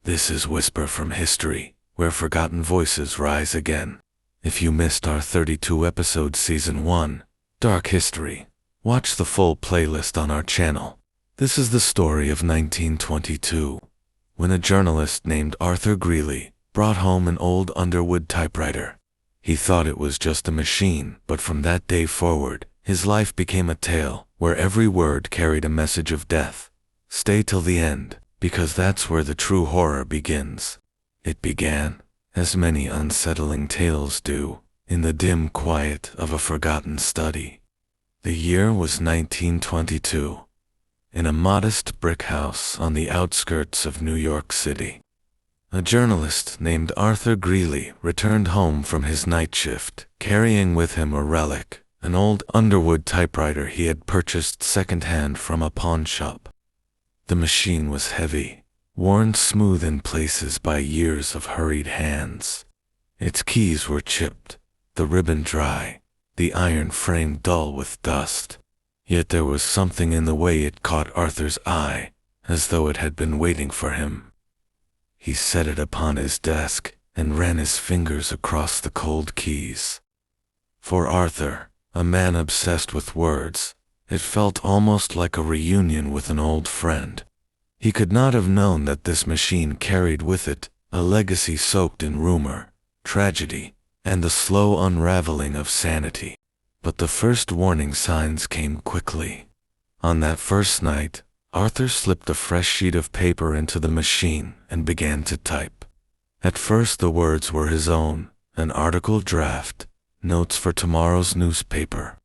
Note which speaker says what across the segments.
Speaker 1: This is Whisper from History, where forgotten voices rise again. If you missed our 32-episode Season 1, Dark History, watch the full playlist on our channel. This is the story of 1922, when a journalist named Arthur Greeley brought home an old Underwood typewriter. He thought it was just a machine, but from that day forward, his life became a tale where every word carried a message of death. Stay till the end, because that's where the true horror begins. It began, as many unsettling tales do, in the dim quiet of a forgotten study. The year was 1922, in a modest brick house on the outskirts of New York City. A journalist named Arthur Greeley returned home from his night shift, carrying with him a relic, an old Underwood typewriter he had purchased second-hand from a pawn shop. The machine was heavy, worn smooth in places by years of hurried hands. Its keys were chipped, the ribbon dry, the iron frame dull with dust. Yet there was something in the way it caught Arthur's eye, as though it had been waiting for him. He set it upon his desk and ran his fingers across the cold keys. For Arthur, a man obsessed with words, it felt almost like a reunion with an old friend. He could not have known that this machine carried with it a legacy soaked in rumor, tragedy, and the slow unraveling of sanity. But the first warning signs came quickly. On that first night, Arthur slipped a fresh sheet of paper into the machine and began to type. At first the words were his own, an article draft, notes for tomorrow's newspaper.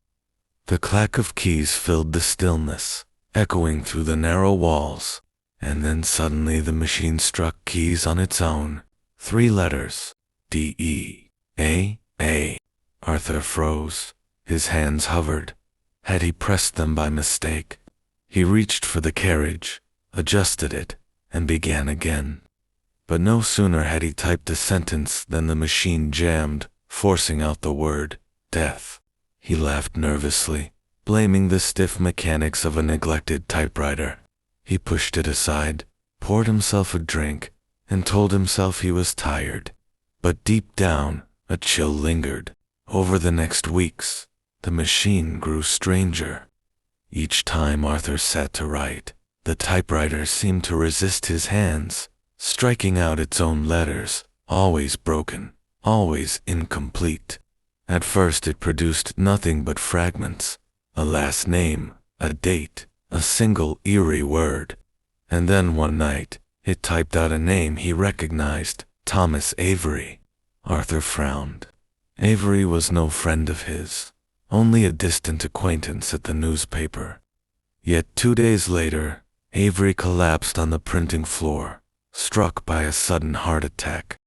Speaker 1: The clack of keys filled the stillness, echoing through the narrow walls, and then suddenly the machine struck keys on its own. 3 letters, D-E-A-A. Arthur froze. His hands hovered. Had he pressed them by mistake? He reached for the carriage, adjusted it, and began again. But no sooner had he typed a sentence than the machine jammed, forcing out the word, death. He laughed nervously, blaming the stiff mechanics of a neglected typewriter. He pushed it aside, poured himself a drink, and told himself he was tired. But deep down, a chill lingered. Over the next weeks, the machine grew stranger. Each time Arthur sat to write, the typewriter seemed to resist his hands, striking out its own letters, always broken, always incomplete. At first it produced nothing but fragments, a last name, a date, a single eerie word. And then one night, it typed out a name he recognized, Thomas Avery. Arthur frowned. Avery was no friend of his, only a distant acquaintance at the newspaper. Yet 2 days later, Avery collapsed on the printing floor, struck by a sudden heart attack.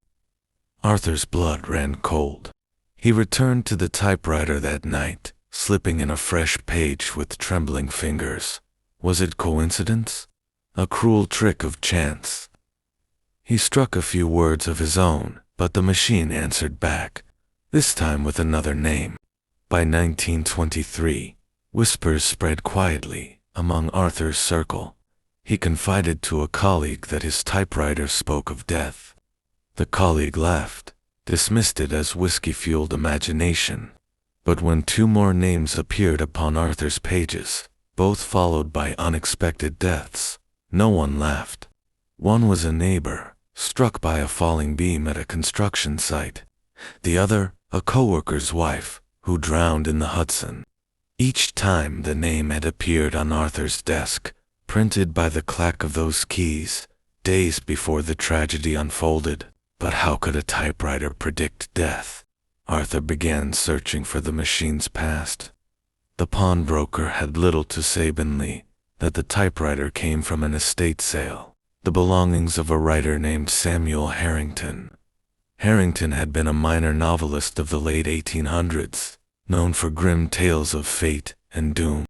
Speaker 1: Arthur's blood ran cold. He returned to the typewriter that night, slipping in a fresh page with trembling fingers. Was it coincidence? A cruel trick of chance? He struck a few words of his own, but the machine answered back, this time with another name. By 1923, whispers spread quietly among Arthur's circle. He confided to a colleague that his typewriter spoke of death. The colleague laughed, dismissed it as whiskey-fueled imagination. But when 2 more names appeared upon Arthur's pages, both followed by unexpected deaths, no one laughed. One was a neighbor, struck by a falling beam at a construction site. The other, a coworker's wife, who drowned in the Hudson. Each time the name had appeared on Arthur's desk, printed by the clack of those keys, days before the tragedy unfolded. But how could a typewriter predict death? Arthur began searching for the machine's past. The pawnbroker had little to say openly that the typewriter came from an estate sale, the belongings of a writer named Samuel Harrington. Harrington had been a minor novelist of the late 1800s, known for grim tales of fate and doom.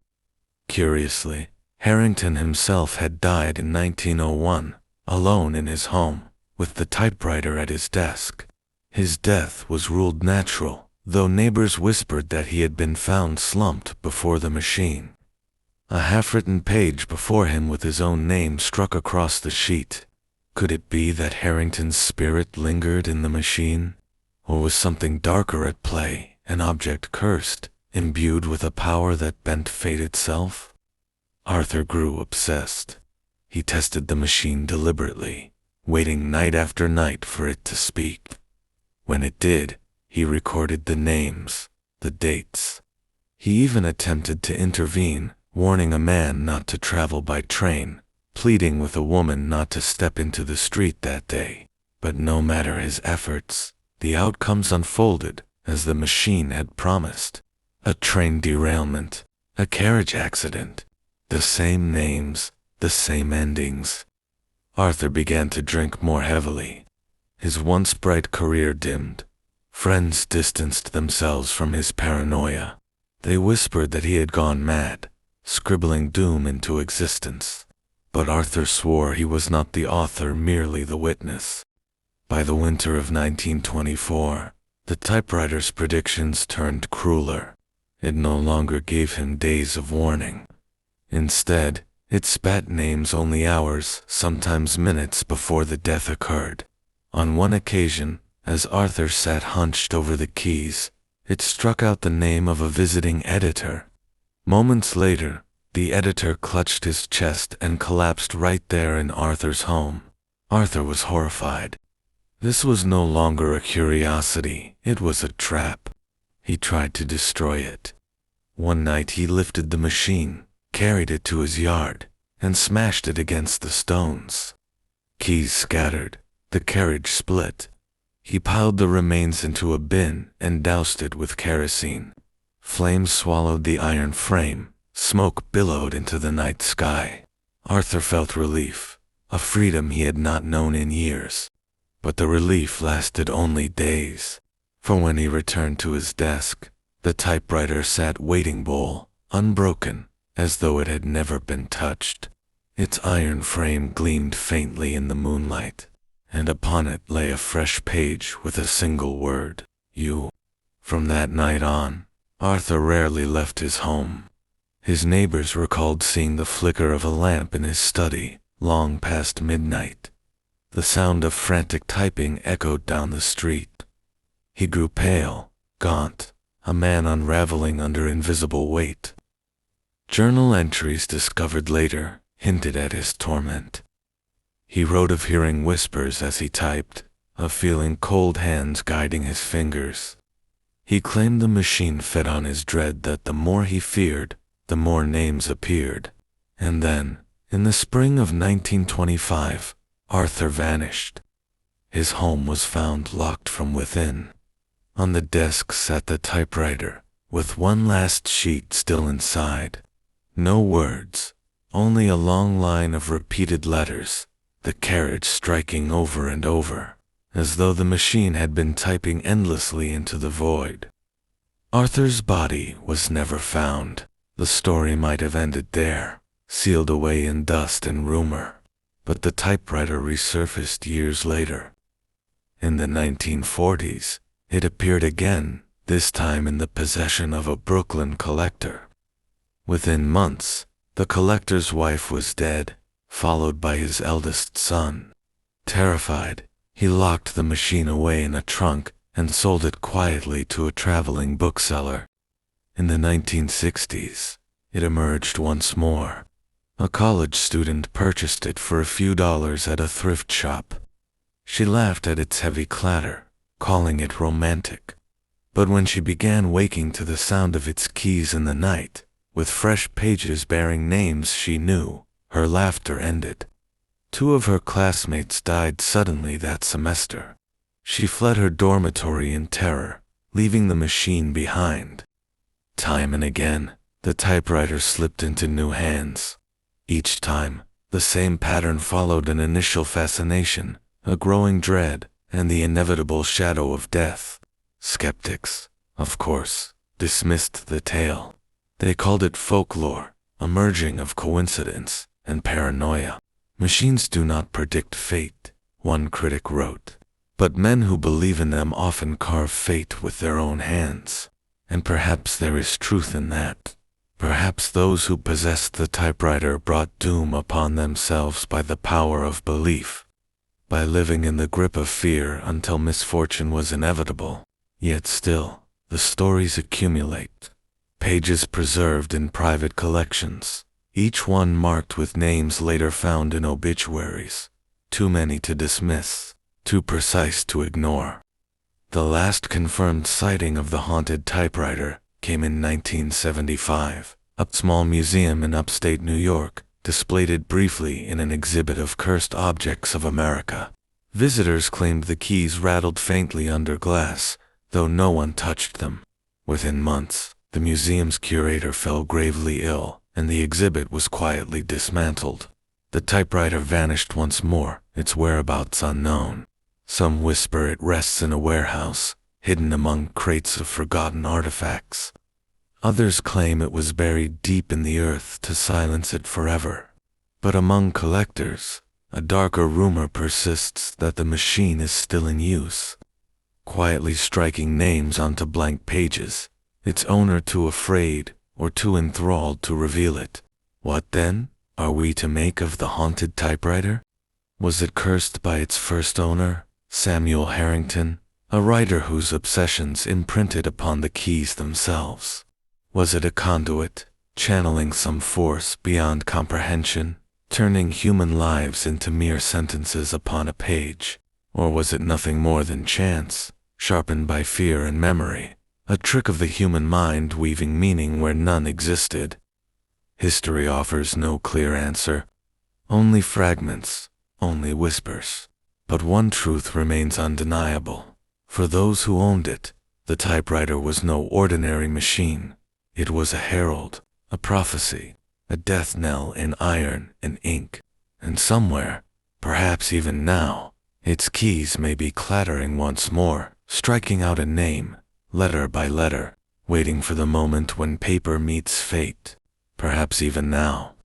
Speaker 1: Curiously, Harrington himself had died in 1901, alone in his home, with the typewriter at his desk. His death was ruled natural, though neighbors whispered that he had been found slumped before the machine. A half-written page before him with his own name struck across the sheet. Could it be that Harrington's spirit lingered in the machine? Or was something darker at play, an object cursed, imbued with a power that bent fate itself? Arthur grew obsessed. He tested the machine deliberately, waiting night after night for it to speak. When it did, he recorded the names, the dates. He even attempted to intervene, warning a man not to travel by train, pleading with a woman not to step into the street that day. But no matter his efforts, the outcomes unfolded as the machine had promised. A train derailment, a carriage accident, the same names, the same endings. Arthur began to drink more heavily. His once bright career dimmed. Friends distanced themselves from his paranoia. They whispered that he had gone mad, scribbling doom into existence. But Arthur swore he was not the author, merely the witness. By the winter of 1924, the typewriter's predictions turned crueler. It no longer gave him days of warning. Instead, it spat names only hours, sometimes minutes before the death occurred. On one occasion, as Arthur sat hunched over the keys, it struck out the name of a visiting editor. Moments later, the editor clutched his chest and collapsed right there in Arthur's home. Arthur was horrified. This was no longer a curiosity, it was a trap. He tried to destroy it. One night he lifted the machine, carried it to his yard, and smashed it against the stones. Keys scattered, the carriage split. He piled the remains into a bin and doused it with kerosene. Flames swallowed the iron frame, smoke billowed into the night sky. Arthur felt relief, a freedom he had not known in years. But the relief lasted only days, for when he returned to his desk, the typewriter sat waiting bowl, unbroken, as though it had never been touched. Its iron frame gleamed faintly in the moonlight, and upon it lay a fresh page with a single word, "You." From that night on, Arthur rarely left his home. His neighbors recalled seeing the flicker of a lamp in his study, long past midnight. The sound of frantic typing echoed down the street. He grew pale, gaunt, a man unraveling under invisible weight. Journal entries discovered later hinted at his torment. He wrote of hearing whispers as he typed, of feeling cold hands guiding his fingers. He claimed the machine fed on his dread that the more he feared, the more names appeared. And then, in the spring of 1925, Arthur vanished. His home was found locked from within. On the desk sat the typewriter, with one last sheet still inside. No words, only a long line of repeated letters, the carriage striking over and over, as though the machine had been typing endlessly into the void. Arthur's body was never found. The story might have ended there, sealed away in dust and rumor. But the typewriter resurfaced years later. In the 1940s, it appeared again, this time in the possession of a Brooklyn collector. Within months, the collector's wife was dead, followed by his eldest son. Terrified, he locked the machine away in a trunk and sold it quietly to a traveling bookseller. In the 1960s, it emerged once more. A college student purchased it for a few dollars at a thrift shop. She laughed at its heavy clatter, calling it romantic. But when she began waking to the sound of its keys in the night, with fresh pages bearing names she knew, her laughter ended. 2 of her classmates died suddenly that semester. She fled her dormitory in terror, leaving the machine behind. Time and again, the typewriter slipped into new hands. Each time, the same pattern followed: an initial fascination, a growing dread, and the inevitable shadow of death. Skeptics, of course, dismissed the tale. They called it folklore, a merging of coincidence and paranoia. Machines do not predict fate, one critic wrote, but men who believe in them often carve fate with their own hands. And perhaps there is truth in that. Perhaps those who possessed the typewriter brought doom upon themselves by the power of belief. by living in the grip of fear until misfortune was inevitable. Yet still, the stories accumulate. Pages preserved in private collections, each one marked with names later found in obituaries. Too many to dismiss, too precise to ignore. The last confirmed sighting of the haunted typewriter came in 1975. A small museum in upstate New York displayed it briefly in an exhibit of Cursed Objects of America. Visitors claimed the keys rattled faintly under glass, though no one touched them. Within months, the museum's curator fell gravely ill, and the exhibit was quietly dismantled. The typewriter vanished once more, its whereabouts unknown. Some whisper it rests in a warehouse, hidden among crates of forgotten artifacts. Others claim it was buried deep in the earth to silence it forever. But among collectors, a darker rumor persists that the machine is still in use, quietly striking names onto blank pages, its owner too afraid or too enthralled to reveal it. What then are we to make of the haunted typewriter? Was it cursed by its first owner, Samuel Harrington, a writer whose obsessions imprinted upon the keys themselves? Was it a conduit, channeling some force beyond comprehension, turning human lives into mere sentences upon a page? Or was it nothing more than chance, sharpened by fear and memory, a trick of the human mind weaving meaning where none existed? History offers no clear answer, only fragments, only whispers. But one truth remains undeniable. For those who owned it, the typewriter was no ordinary machine. It was a herald, a prophecy, a death knell in iron and ink. And somewhere, perhaps even now, its keys may be clattering once more, striking out a name, letter by letter, waiting for the moment when paper meets fate. Perhaps even now.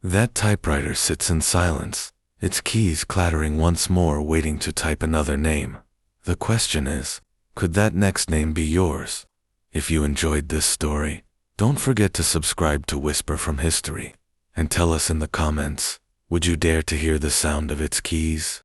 Speaker 1: That typewriter sits in silence, its keys clattering once more, waiting to type another name. The question is, could that next name be yours? If you enjoyed this story, don't forget to subscribe to Whisper from History, and tell us in the comments, would you dare to hear the sound of its keys?